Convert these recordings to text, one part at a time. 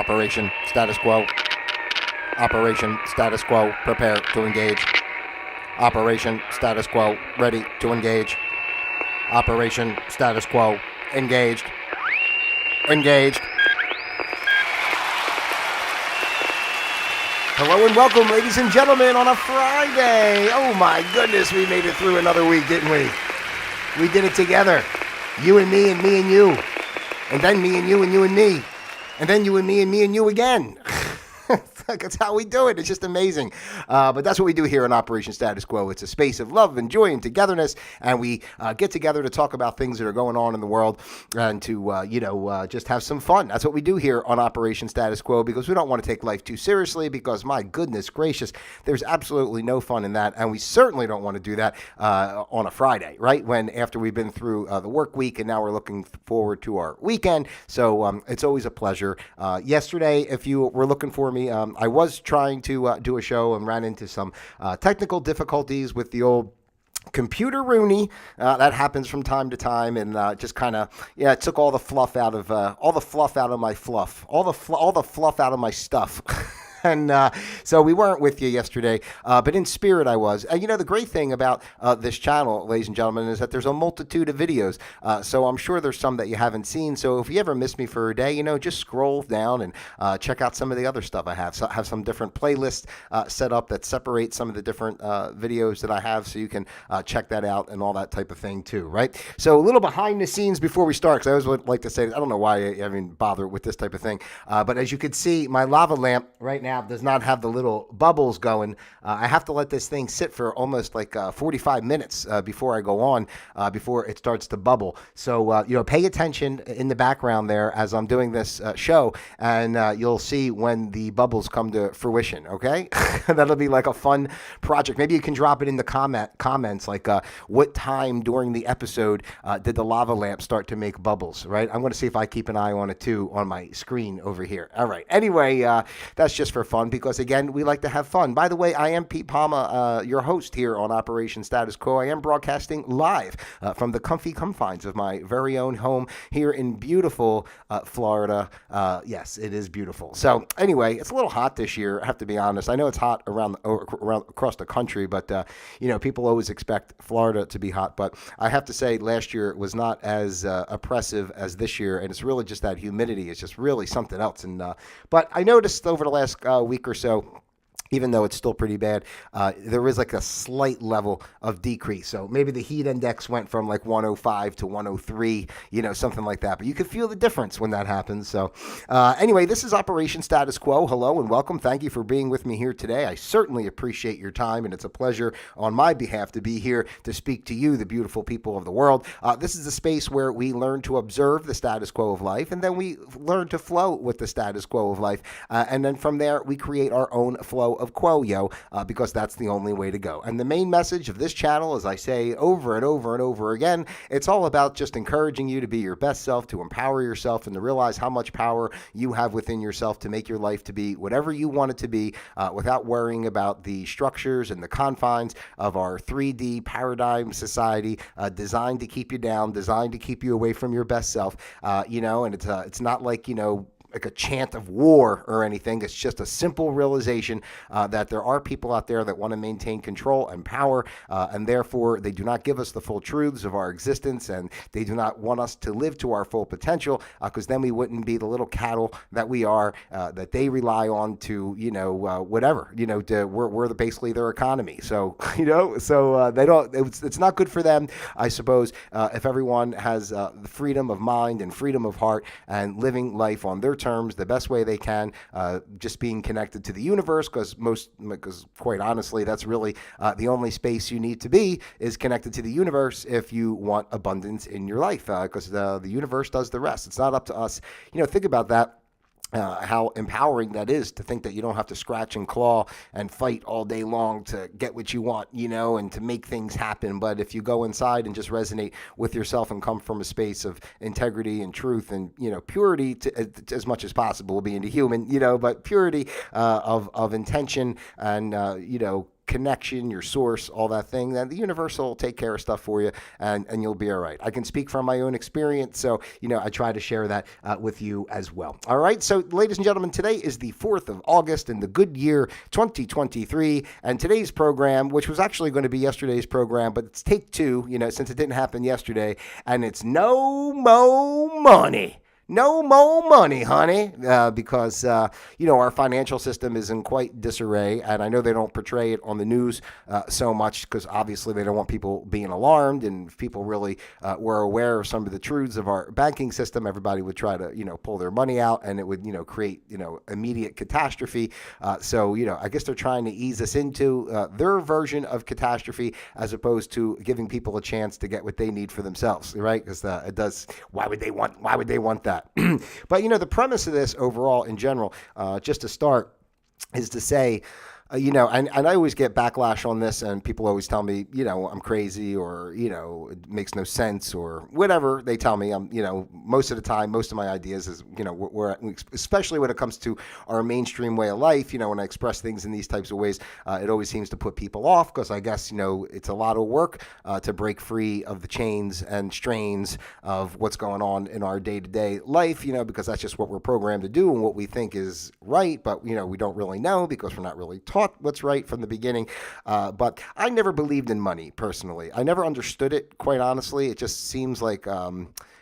Operation status quo. Operation status quo. Prepare to engage. Operation status quo. Ready to engage. Operation status quo. Engaged. Engaged. Hello and welcome, ladies and gentlemen, on a Friday. Oh my goodness, we made it through another week, didn't we? We did it together. You and me and you. And then me and you and me. And then you and me and you again. That's how we do it. It's just amazing. But that's what we do here in Operation Status Quo. It's a space of love and joy and togetherness. And we get together to talk about things that are going on in the world and to, just have some fun. That's what we do here on Operation Status Quo, because we don't want to take life too seriously, because my goodness gracious, there's absolutely no fun in that. And we certainly don't want to do that on a Friday, right? When after we've been through the work week and now we're looking forward to our weekend. So it's always a pleasure. Yesterday, if you were looking for me, I was trying to do a show and ran into some technical difficulties with the old computer Rooney. That happens from time to time, and just kind of, it took all the fluff out of my fluff, all the fluff out of my stuff. And so we weren't with you yesterday, but in spirit I was. The great thing about this channel, ladies and gentlemen, is that there's a multitude of videos. So I'm sure there's some that you haven't seen. So if you ever miss me for a day, just scroll down and check out some of the other stuff I have. So I have some different playlists set up that separate some of the different videos that I have, so you can check that out and all that type of thing too, right? So a little behind the scenes before we start, because I always would like to say, I don't know why I even bother with this type of thing, but as you can see, my lava lamp right now does not have the little bubbles going. I have to let this thing sit for almost like 45 minutes before I go on, before it starts to bubble. So, pay attention in the background there as I'm doing this show, and you'll see when the bubbles come to fruition, okay? That'll be like a fun project. Maybe you can drop it in the comments, like what time during the episode did the lava lamp start to make bubbles, right? I'm going to see if I keep an eye on it too on my screen over here. All right. Anyway, that's just for fun, because again, we like to have fun. By the way, I am Pete Palma, your host here on Operation Status Quo. I am broadcasting live from the comfy confines of my very own home here in beautiful Florida. Yes, it is beautiful. So anyway, it's a little hot this year, I have to be honest. I know it's hot around across the country, but people always expect Florida to be hot. But I have to say, last year was not as oppressive as this year, and it's really just that humidity. It's just really something else. And but I noticed over the last week or so, even though it's still pretty bad, there is like a slight level of decrease. So maybe the heat index went from like 105 to 103, something like that. But you can feel the difference when that happens. So anyway, this is Operation Status Quo. Hello and welcome. Thank you for being with me here today. I certainly appreciate your time, and it's a pleasure on my behalf to be here to speak to you, the beautiful people of the world. This is a space where we learn to observe the status quo of life, and then we learn to flow with the status quo of life. And then from there, we create our own flow of quo, because that's the only way to go. And the main message of this channel, as I say over and over and over again, it's all about just encouraging you to be your best self, to empower yourself, and to realize how much power you have within yourself to make your life to be whatever you want it to be, without worrying about the structures and the confines of our 3D paradigm society, designed to keep you down, designed to keep you away from your best self, and it's not like, like a chant of war or anything. It's just a simple realization that there are people out there that want to maintain control and power, and therefore they do not give us the full truths of our existence, and they do not want us to live to our full potential, because then we wouldn't be the little cattle that we are, that they rely on to, whatever, we're basically their economy. So, they don't, it's not good for them, I suppose, if everyone has the freedom of mind and freedom of heart and living life on their terms the best way they can, just being connected to the universe, because quite honestly, that's really the only space you need to be, is connected to the universe if you want abundance in your life, because the universe does the rest. It's not up to us. Think about that. How empowering that is, to think that you don't have to scratch and claw and fight all day long to get what you want, and to make things happen. But if you go inside and just resonate with yourself and come from a space of integrity and truth and, purity to as much as possible, being a human, but purity of intention and, connection, your source, all that thing, then the universe will take care of stuff for you, and you'll be all right. I can speak from my own experience, so I try to share that with you as well. All right, so ladies and gentlemen, today is the 4th of August in the good year 2023, and today's program, which was actually going to be yesterday's program, but it's take two, since it didn't happen yesterday, and it's no mo money. No more money, honey, because, our financial system is in quite disarray, and I know they don't portray it on the news so much because obviously they don't want people being alarmed, and if people really were aware of some of the truths of our banking system, everybody would try to, pull their money out, and it would, create, immediate catastrophe. So, I guess they're trying to ease us into their version of catastrophe as opposed to giving people a chance to get what they need for themselves, right? Because it does, why would they want that? But, the premise of this overall in general, just to start, is to say, and I always get backlash on this, and people always tell me, I'm crazy, or, it makes no sense, or whatever they tell me. I'm, most of the time, most of my ideas is, especially when it comes to our mainstream way of life, when I express things in these types of ways, it always seems to put people off because I guess, it's a lot of work to break free of the chains and strains of what's going on in our day-to-day life, because that's just what we're programmed to do and what we think is right, but, we don't really know because we're not really taught what's right from the beginning. But I never believed in money personally. I never understood it, quite honestly. It just seems like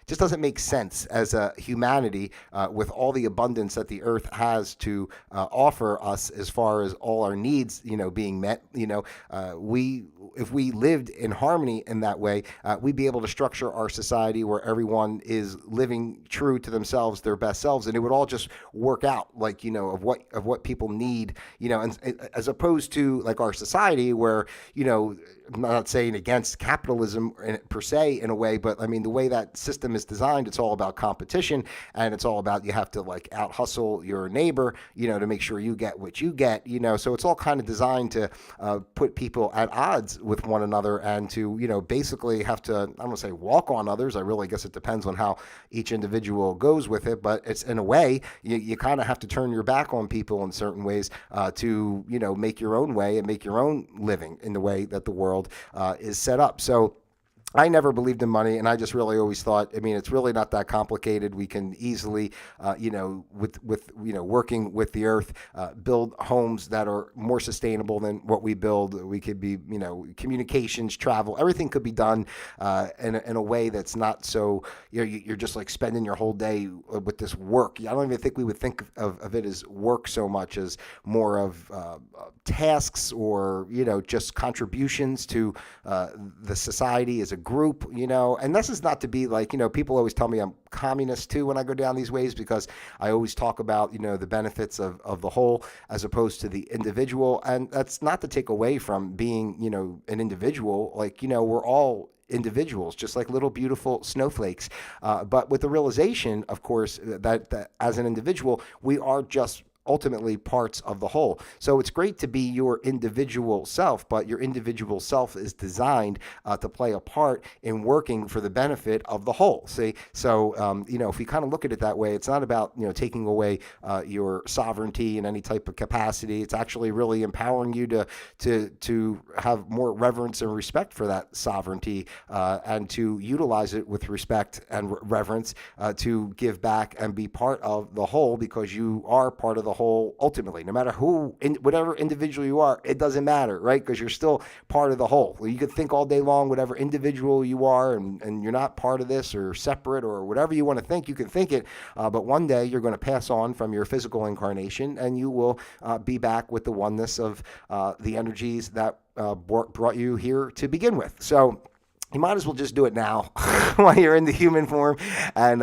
just doesn't make sense as a humanity with all the abundance that the earth has to offer us as far as all our needs, being met. If we lived in harmony in that way, we'd be able to structure our society where everyone is living true to themselves, their best selves, and it would all just work out like, of what people need, and as opposed to like our society where, I'm not saying against capitalism per se in a way, but I mean, the way that system is designed, it's all about competition, and it's all about you have to like out hustle your neighbor, to make sure you get what you get, so it's all kind of designed to put people at odds with one another and to, basically have to, I don't want to say walk on others. I really guess it depends on how each individual goes with it, but it's in a way, you kind of have to turn your back on people in certain ways to, make your own way and make your own living in the way that the world is set up. So I never believed in money, and I just really always thought, it's really not that complicated. We can easily, with working with the earth, build homes that are more sustainable than what we build. We could be, communications, travel, everything could be done in a way that's not so, you're just like spending your whole day with this work. I don't even think we would think of it as work so much as more of tasks or, just contributions to the society as a group, and this is not to be like, people always tell me I'm communist too when I go down these ways because I always talk about, the benefits of the whole as opposed to the individual. And that's not to take away from being, an individual. Like, we're all individuals, just like little beautiful snowflakes. But with the realization, of course, that as an individual, we are just ultimately parts of the whole. So it's great to be your individual self, but your individual self is designed to play a part in working for the benefit of the whole. See, so if we kind of look at it that way, it's not about taking away your sovereignty in any type of capacity. It's actually really empowering you to have more reverence and respect for that sovereignty and to utilize it with respect and reverence to give back and be part of the whole, because you are part of the whole ultimately. No matter whatever individual you are, it doesn't matter, right? Because you're still part of the whole. You could think all day long whatever individual you are and you're not part of this or separate or whatever you want to think, you can think it, but one day you're going to pass on from your physical incarnation and you will be back with the oneness of the energies that brought you here to begin with. So you might as well just do it now while you're in the human form and,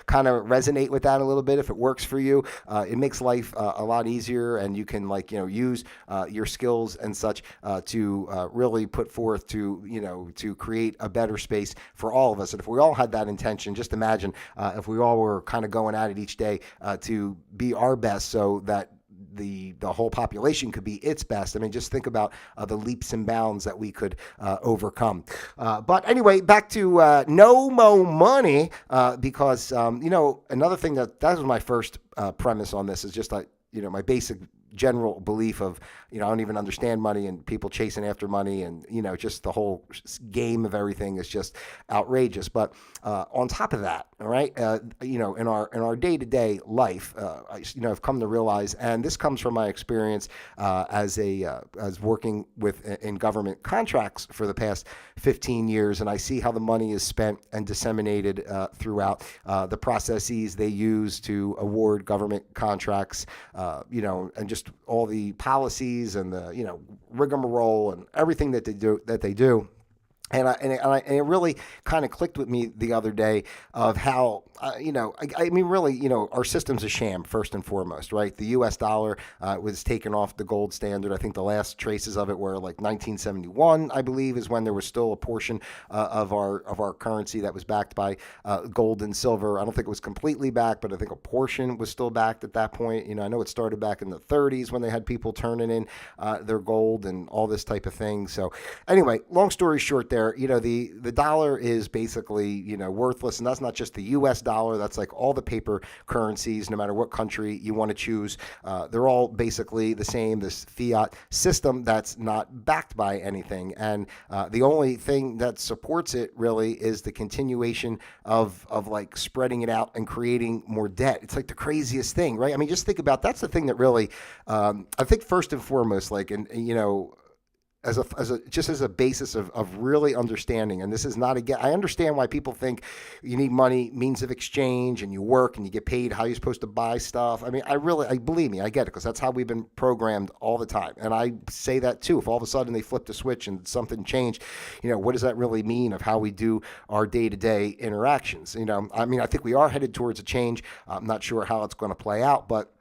kind of resonate with that a little bit. If it works for you, it makes life a lot easier, and you can use your skills and such to really put forth to create a better space for all of us. And if we all had that intention, just imagine if we all were kind of going at it each day to be our best so that the whole population could be its best. I mean, just think about the leaps and bounds that we could overcome. But anyway, back to no mo money, because, another thing that was my first premise on this is just like, my basic general belief of, I don't even understand money and people chasing after money, and, just the whole game of everything is just outrageous. But on top of that, all right, in our day-to-day life, I've come to realize, and this comes from my experience as working in government contracts for the past 15 years, and I see how the money is spent and disseminated throughout the processes they use to award government contracts, and just all the policies and the rigmarole and everything that they do. And it really kind of clicked with me the other day of how, really, our system's a sham, first and foremost, right? The U.S. dollar was taken off the gold standard. I think the last traces of it were like 1971, I believe, is when there was still a portion of our currency that was backed by gold and silver. I don't think it was completely backed, but I think a portion was still backed at that point. I know it started back in the 30s when they had people turning in their gold and all this type of thing. So anyway, long story short there, the dollar is basically, worthless. And that's not just the U.S. dollar. That's like all the paper currencies, no matter what country you want to choose. They're all basically the same, this fiat system that's not backed by anything. And the only thing that supports it really is the continuation of like spreading it out and creating more debt. It's like the craziest thing, right? I mean, just think about, that's the thing that really, I think first and foremost, like, as a basis of really understanding. And this is not, again, I understand why people think you need money, means of exchange, and you work and you get paid, how you're supposed to buy stuff. I mean, believe me, I get it, because that's how we've been programmed all the time. And I say that too. If all of a sudden they flip the switch and something changed, what does that really mean of how we do our day-to-day interactions? I think we are headed towards a change. I'm not sure how it's going to play out, but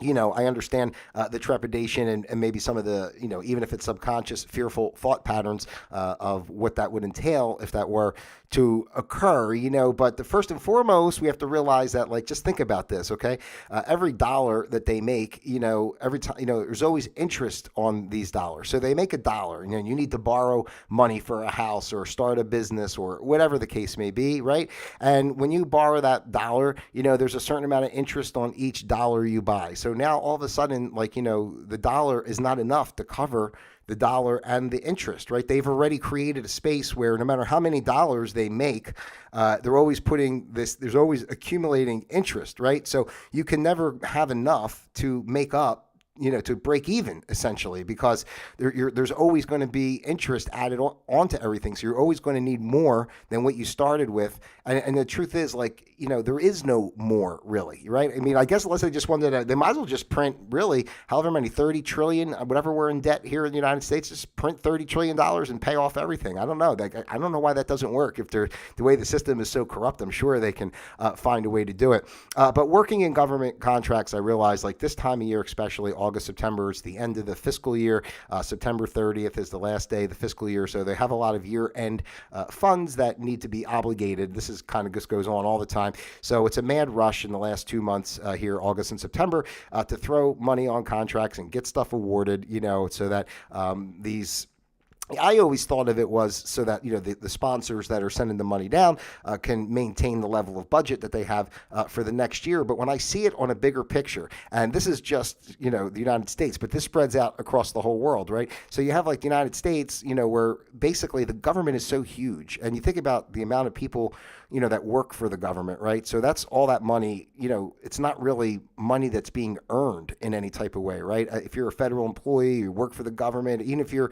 I understand the trepidation and maybe some of the, even if it's subconscious, fearful thought patterns of what that would entail if that were to occur, but the first and foremost, we have to realize that, like, just think about this, okay? Every dollar that they make, every time, there's always interest on these dollars. So they make a dollar, you need to borrow money for a house or start a business or whatever the case may be, right? And when you borrow that dollar, there's a certain amount of interest on each dollar you buy. So now all of a sudden, like, the dollar is not enough to cover the dollar and the interest, right? They've already created a space where no matter how many dollars they make, they're always putting this, there's always accumulating interest, right? So you can never have enough to make up, to break even, essentially, because there's always going to be interest added onto everything. So you're always going to need more than what you started with. And the truth is, like, there is no more, really, right? I mean, I guess unless they just wanted to, they might as well just print, really, however many, 30 trillion, whatever we're in debt here in the United States, just print $30 trillion and pay off everything. I don't know. I don't know why that doesn't work. If the way the system is so corrupt, I'm sure they can find a way to do it. But working in government contracts, I realized, like, this time of year, especially August, September, is the end of the fiscal year. September 30th is the last day of the fiscal year. So they have a lot of year-end funds that need to be obligated. This is kind of just goes on all the time. So it's a mad rush in the last 2 months here, August and September, to throw money on contracts and get stuff awarded, so that these... I always thought of it was so that, the sponsors that are sending the money down can maintain the level of budget that they have for the next year. But when I see it on a bigger picture, and this is just, the United States, but this spreads out across the whole world, right? So you have like the United States, where basically the government is so huge. And you think about the amount of people, that work for the government, right? So that's all that money, it's not really money that's being earned in any type of way, right? If you're a federal employee, you work for the government, even if you're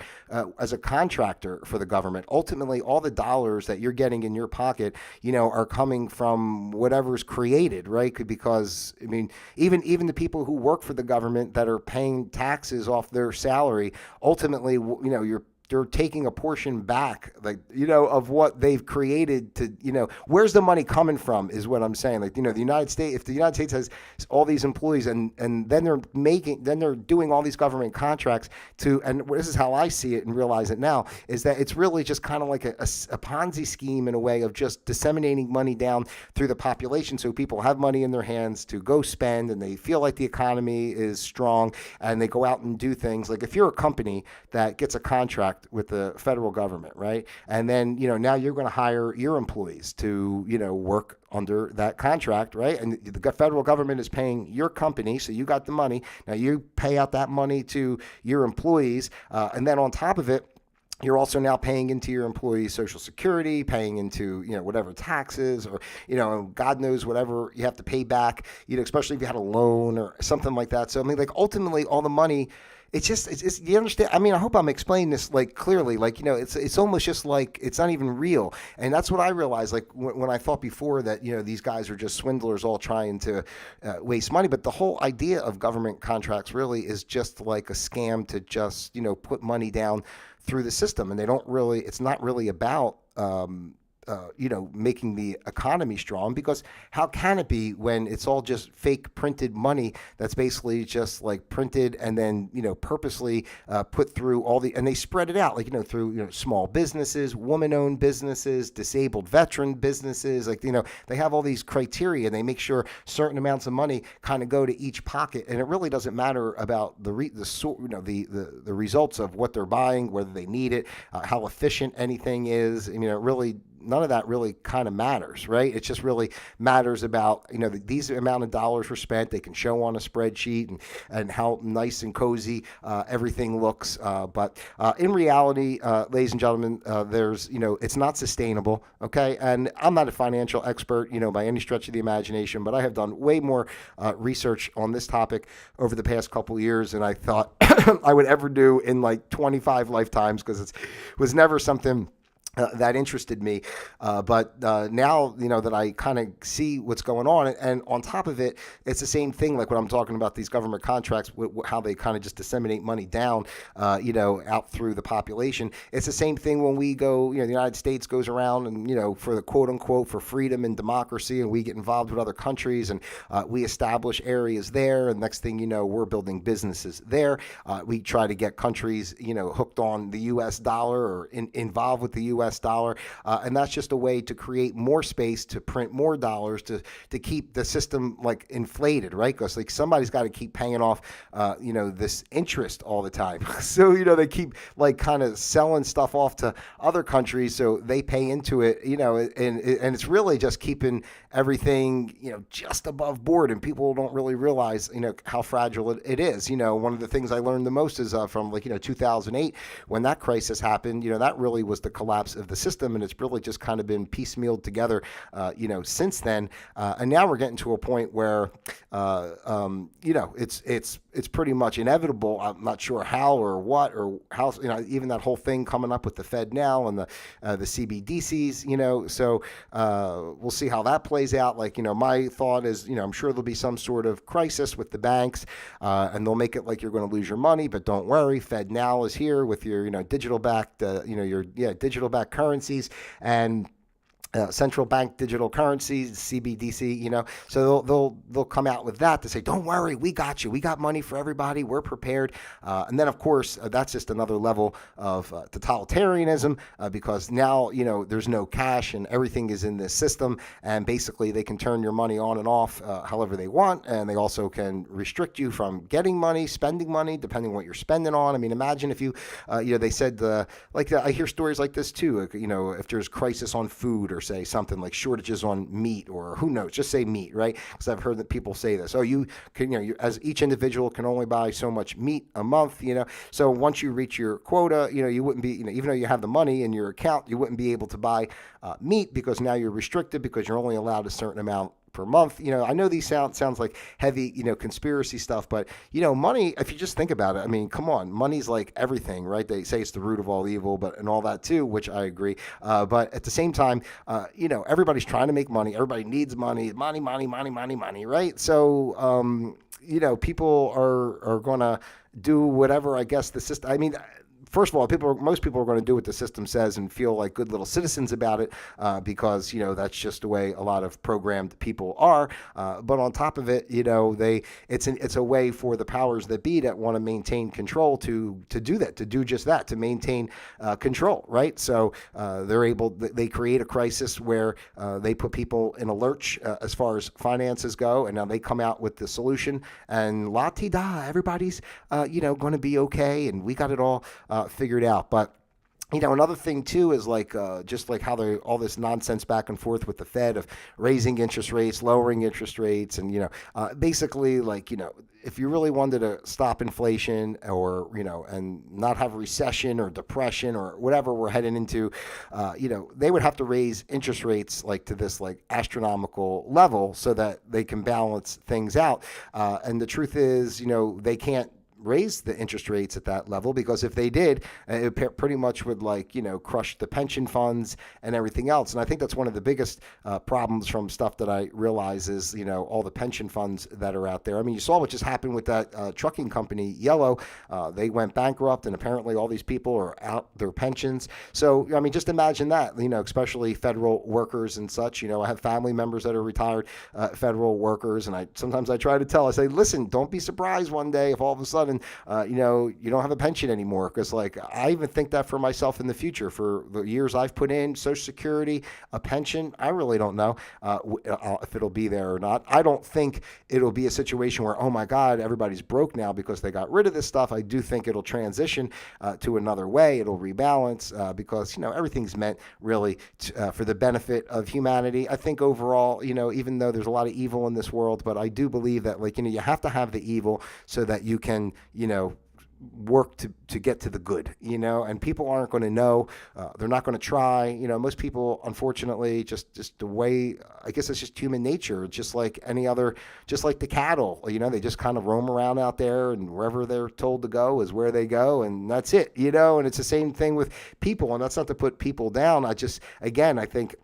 as a contractor for the government, ultimately all the dollars that you're getting in your pocket, are coming from whatever's created, right? Because, I mean, even the people who work for the government that are paying taxes off their salary, ultimately, they're taking a portion back, like, of what they've created to, where's the money coming from is what I'm saying. Like, the United States, if the United States has all these employees and then they're doing all these government contracts and this is how I see it and realize it now, is that it's really just kind of like a Ponzi scheme in a way of just disseminating money down through the population. So people have money in their hands to go spend and they feel like the economy is strong and they go out and do things. Like if you're a company that gets a contract contract with the federal government, right? And then, now you're going to hire your employees to, work under that contract, right? And the federal government is paying your company, so you got the money. Now you pay out that money to your employees, and then on top of it, you're also now paying into your employees' Social Security, paying into, whatever taxes or, God knows whatever you have to pay back, especially if you had a loan or something like that. So, I mean, like, ultimately, all the money, it's you understand? I mean, I hope I'm explaining this like clearly. Like, it's almost just like it's not even real. And that's what I realized. Like when I thought before that, these guys are just swindlers all trying to waste money. But the whole idea of government contracts really is just like a scam to just, put money down through the system. And it's not really about, making the economy strong, because how can it be when it's all just fake printed money that's basically just like printed and then, purposely put through and they spread it out, like, through, small businesses, woman-owned businesses, disabled veteran businesses, like, they have all these criteria and they make sure certain amounts of money kind of go to each pocket. And it really doesn't matter about the results of what they're buying, whether they need it, how efficient anything is. I mean, it really, none of that really kind of matters, right? It just really matters about, these amount of dollars were spent. They can show on a spreadsheet and how nice and cozy everything looks. But in reality, ladies and gentlemen, there's, it's not sustainable, okay? And I'm not a financial expert, by any stretch of the imagination, but I have done way more research on this topic over the past couple of years than I thought I would ever do in like 25 lifetimes, because it was never something that interested me. But now, that I kind of see what's going on, and on top of it, it's the same thing like when I'm talking about these government contracts, how they kind of just disseminate money down, out through the population. It's the same thing when we go, the United States goes around and, for the quote unquote, for freedom and democracy, and we get involved with other countries and we establish areas there. And next thing you know, we're building businesses there. We try to get countries, hooked on the U.S. dollar or involved with the U.S. dollar, and that's just a way to create more space to print more dollars to keep the system like inflated, right? Because like somebody's got to keep paying off, this interest all the time. So they keep like kind of selling stuff off to other countries, so they pay into it, and it's really just keeping everything, just above board, and people don't really realize, how fragile it is. One of the things I learned the most is from 2008 when that crisis happened. That really was the collapse of the system, and it's really just kind of been piecemealed together, since then. And now we're getting to a point where, it's pretty much inevitable. I'm not sure how or what or how, even that whole thing coming up with the Fed now and the CBDCs, so we'll see how that plays out. Like, my thought is, I'm sure there'll be some sort of crisis with the banks, and they'll make it like you're going to lose your money, but don't worry. Fed now is here with your, digital backed, digital backed currencies and central bank digital currencies, CBDC, so they'll come out with that to say, don't worry, we got you. We got money for everybody. We're prepared. And then, of course, that's just another level of totalitarianism, because now, there's no cash and everything is in this system. And basically, they can turn your money on and off however they want. And they also can restrict you from getting money, spending money, depending on what you're spending on. I mean, imagine if you, they said, I hear stories like this too, if there's crisis on food or say something like shortages on meat, or who knows, just say meat, right? Because I've heard that people say this. Oh, you can, you as each individual can only buy so much meat a month, So once you reach your quota, you wouldn't be, even though you have the money in your account, you wouldn't be able to buy meat, because now you're restricted because you're only allowed a certain amount per month. I know these sounds like heavy, conspiracy stuff, but money, if you just think about it, I mean, come on, money's like everything, right? They say it's the root of all evil, and all that too, which I agree. But at the same time, everybody's trying to make money. Everybody needs money, right? So, people are going to do whatever, I guess, the system. I mean, first of all, most people are going to do what the system says and feel like good little citizens about it, because that's just the way a lot of programmed people are. But on top of it, it's a way for the powers that be that want to maintain control to do that, to do just that, to maintain control, right? So they create a crisis where they put people in a lurch as far as finances go, and now they come out with the solution, and la-ti-da, everybody's going to be okay, and we got it all figured out. But Another thing too is like just like how they all this nonsense back and forth with the Fed of raising interest rates, lowering interest rates, and basically like if you really wanted to stop inflation or and not have a recession or depression or whatever we're heading into, they would have to raise interest rates like to this like astronomical level so that they can balance things out. And the truth is, they can't raise the interest rates at that level, because if they did, it pretty much would crush the pension funds and everything else. And I think that's one of the biggest problems from stuff that I realize is all the pension funds that are out there. I mean, you saw what just happened with that trucking company Yellow. They went bankrupt, and apparently all these people are out their pensions. So I mean, just imagine that, especially federal workers and such. I have family members that are retired federal workers, and sometimes I try to tell, I say, listen, don't be surprised one day if all of a sudden you don't have a pension anymore, because I even think that for myself in the future, for the years I've put in Social Security, a pension, I really don't know if it'll be there or not. I don't think it'll be a situation where, oh my God, everybody's broke now because they got rid of this stuff. I do think it'll transition to another way. It'll rebalance because everything's meant really for the benefit of humanity. I think overall, even though there's a lot of evil in this world, but I do believe that you have to have the evil so that you can work to get to the good, and people aren't going to know. They're not going to try. Most people, unfortunately, just the way, I guess it's just human nature, just like any other, just like the cattle, they just kind of roam around out there, and wherever they're told to go is where they go, and that's it, and it's the same thing with people. And that's not to put people down. I think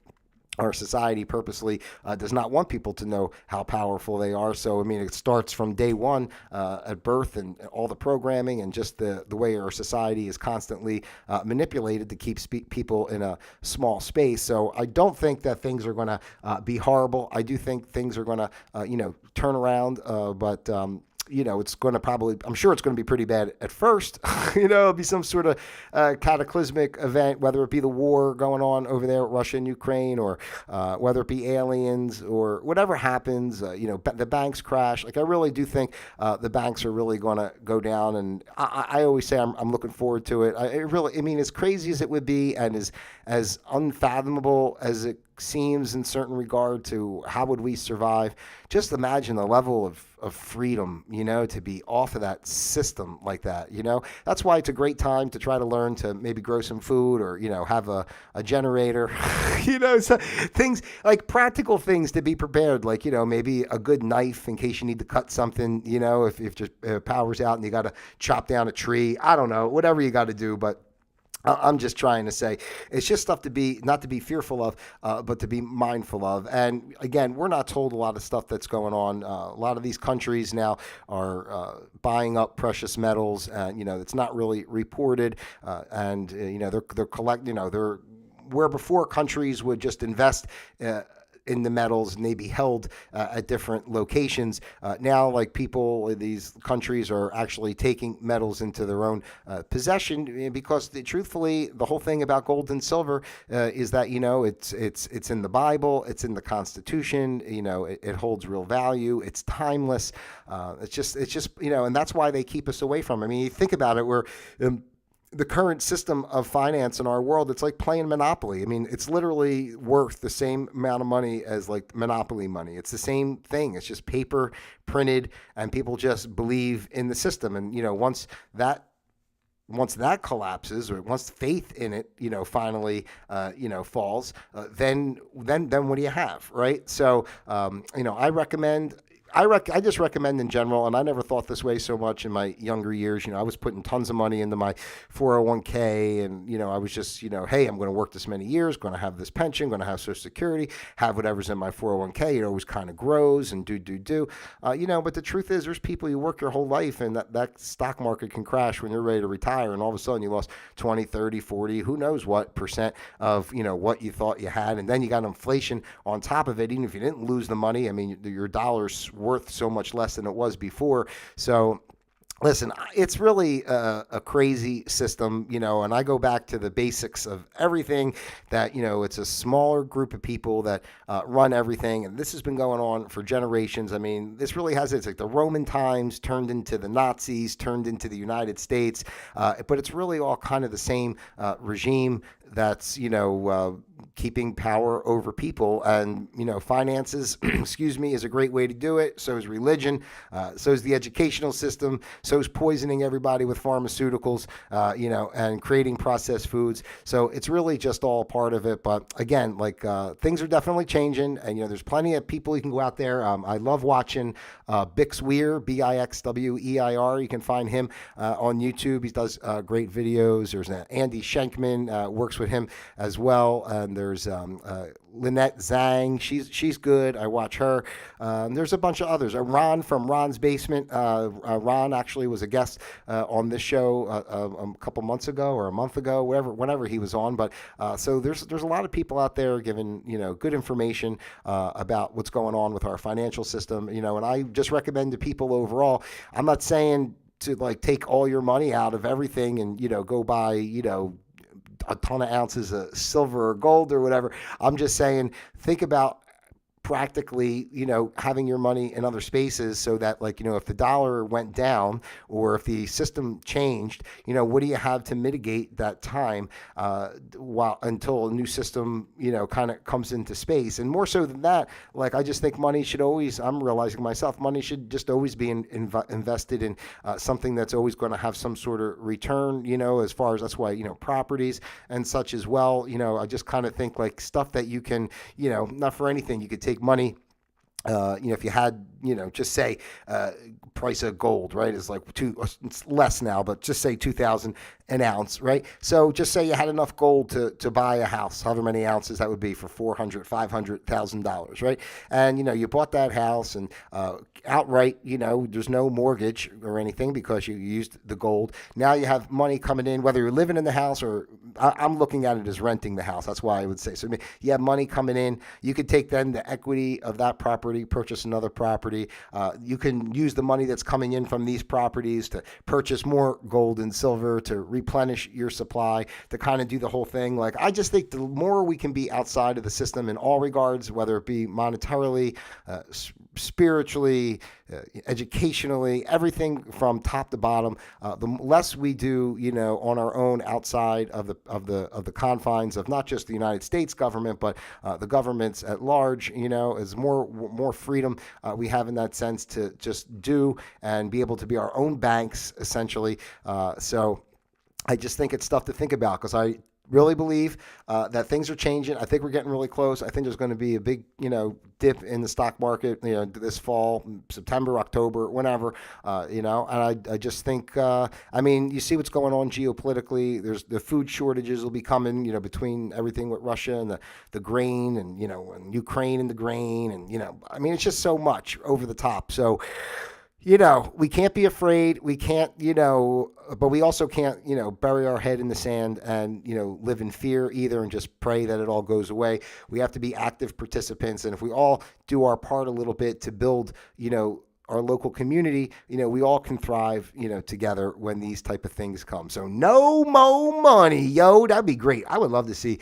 our society purposely does not want people to know how powerful they are. So, I mean, it starts from day one at birth, and all the programming and just the way our society is constantly manipulated to keep people in a small space. So I don't think that things are going to be horrible. I do think things are going to, turn around, but it's going to I'm sure it's going to be pretty bad at first. It'll be some sort of cataclysmic event, whether it be the war going on over there at Russia and Ukraine, or whether it be aliens or whatever happens, the banks crash. I really do think the banks are really going to go down. And I always say I'm looking forward to it. As crazy as it would be, and as unfathomable as it seems in certain regard to how would we survive, just imagine the level of freedom, to be off of that system like that. That's why it's a great time to try to learn to maybe grow some food, or have a generator, so things like practical things to be prepared, like maybe a good knife in case you need to cut something, if just power's out and you got to chop down a tree. I don't know, whatever you got to do. But I'm just trying to say it's just stuff to be, not to be fearful of, but to be mindful of. And again, we're not told a lot of stuff that's going on. A lot of these countries now are buying up precious metals, and it's not really reported. And they're collecting. They're where before countries would just invest in the metals, and they be held at different locations. Now, people in these countries are actually taking metals into their own possession, because truthfully, the whole thing about gold and silver is that it's in the Bible, it's in the Constitution. It holds real value. It's timeless. It's just and that's why they keep us away from it. I mean, you think about it, we're the current system of finance in our world, it's like playing Monopoly. I mean, it's literally worth the same amount of money as Monopoly money. It's the same thing. It's just paper printed, and people just believe in the system. And, once that collapses, or once faith in it, finally, falls, then what do you have, right? So, I just recommend in general, and I never thought this way so much in my younger years. I was putting tons of money into my 401k, and, I was just, hey, I'm going to work this many years, going to have this pension, going to have Social Security, have whatever's in my 401k. It always kind of grows and do. But the truth is, there's people, you work your whole life, and that stock market can crash when you're ready to retire, and all of a sudden you lost 20, 30, 40, who knows what percent of, what you thought you had. And then you got inflation on top of it. Even if you didn't lose the money, I mean, your dollar's worth so much less than it was before. So Listen, it's really a crazy system, and I go back to the basics of everything that, it's a smaller group of people that run everything. And this has been going on for generations. I mean, this really it's like the Roman times turned into the Nazis, turned into the United States. But it's really all kind of the same regime that's, keeping power over people. And, finances, excuse me, is a great way to do it. So is religion. So is the educational system. So is poisoning everybody with pharmaceuticals, and creating processed foods. So it's really just all part of it. But again, things are definitely changing. And, there's plenty of people you can go out there. I love watching Bixweir, Bixweir. You can find him on YouTube. He does great videos. There's Andy Schenkman, works with him as well. And there's Lynette Zhang. She's good. I watch her. There's a bunch of others. Ron from Ron's Basement. Ron actually was a guest on this show a couple months ago or a month ago, whenever he was on. But so there's a lot of people out there giving good information about what's going on with our financial system. And I just recommend to people overall. I'm not saying to take all your money out of everything and go buy a ton of ounces of silver or gold or whatever. I'm just saying, think about practically, having your money in other spaces so that if the dollar went down or if the system changed, what do you have to mitigate that time until a new system, kind of comes into space. And more so than that, I just think money should always, I'm realizing myself, money should just always be invested in something that's always going to have some sort of return, as far as that's why, properties and such as well. I just kind of think stuff that you can, not for anything, you could take money. If you had, just say price of gold, right, is it's less now, but just say 2,000 an ounce, right? So just say you had enough gold to buy a house, however many ounces that would be for $400,000-$500,000, right? And you bought that house and outright, there's no mortgage or anything because you used the gold. Now you have money coming in, whether you're living in the house or I'm looking at it as renting the house. That's why I would say so. You have money coming in. You could take then the equity of that property, purchase another property. You can use the money that's coming in from these properties to purchase more gold and silver, to replenish your supply, to kind of do the whole thing. I just think the more we can be outside of the system in all regards, whether it be monetarily, spiritually, educationally, everything from top to bottom, the less we do, on our own outside of the confines of not just the United States government, but the governments at large, is more freedom we have in that sense to just do and be able to be our own banks, essentially. So I just think it's stuff to think about because I really believe that things are changing. I think we're getting really close. I think there's going to be a big, dip in the stock market, this fall, September, October, whenever, and I just think, you see what's going on geopolitically. There's the food shortages will be coming, between everything with Russia and the grain and, and Ukraine and the grain. And, it's just so much over the top. So, we can't be afraid. We can't, but we also can't, bury our head in the sand and, live in fear either and just pray that it all goes away. We have to be active participants. And if we all do our part a little bit to build, our local community, we all can thrive, together when these type of things come. So no more money, yo. That'd be great. I would love to see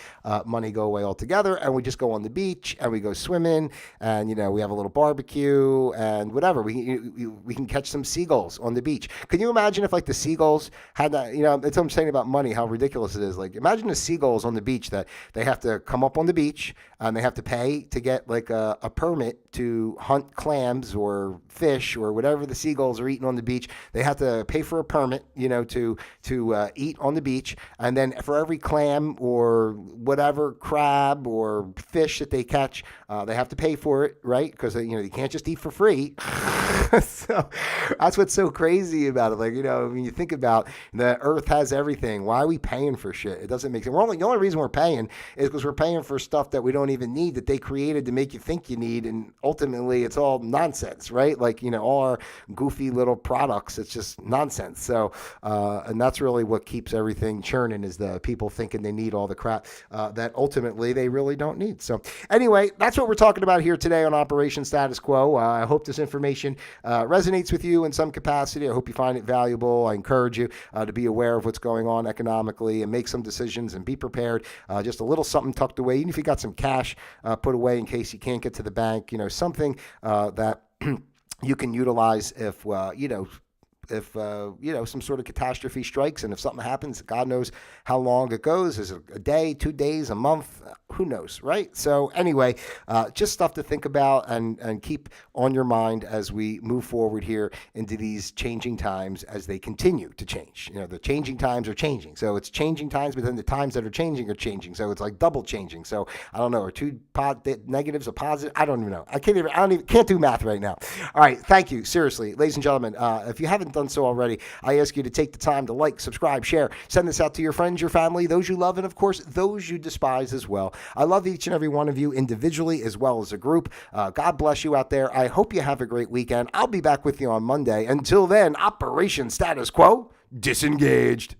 money go away altogether, and we just go on the beach and we go swimming, and we have a little barbecue and whatever. We can catch some seagulls on the beach. Can you imagine if the seagulls had that? That's what I'm saying about money. How ridiculous it is. Imagine the seagulls on the beach that they have to come up on the beach and they have to pay to get a permit to hunt clams or fish or whatever the seagulls are eating on the beach. They have to pay for a permit, to eat on the beach. And then for every clam or whatever crab or fish that they catch, they have to pay for it, right? Because, you can't just eat for free. So that's what's so crazy about it. When you think about the earth has everything, why are we paying for shit? It doesn't make sense. The only reason we're paying is because we're paying for stuff that we don't even need, that they created to make you think you need. And ultimately it's all nonsense, right? All our goofy little products, it's just nonsense. So, and that's really what keeps everything churning, is the people thinking they need all the crap that ultimately they really don't need. So anyway, that's what we're talking about here today on Operation Status Quo. I hope this information resonates with you in some capacity. I hope you find it valuable. I encourage you to be aware of what's going on economically and make some decisions and be prepared. Just a little something tucked away, even if you got some cash put away in case you can't get to the bank, something that you can utilize if, some sort of catastrophe strikes, and if something happens, God knows how long it goes. Is it a day, 2 days, a month? Who knows, right? So anyway, just stuff to think about and keep on your mind as we move forward here into these changing times as they continue to change. The changing times are changing. So it's changing times, but then the times that are changing. So it's like double changing. So I don't know, are two negatives a positive? I don't even know. Can't do math right now. All right. Thank you. Seriously, ladies and gentlemen, if you haven't done so already, I ask you to take the time to like, subscribe, share, send this out to your friends, your family, those you love, and of course, those you despise as well. I love each and every one of you individually as well as a group. God bless you out there. I hope you have a great weekend. I'll be back with you on Monday. Until then, Operation Status Quo disengaged.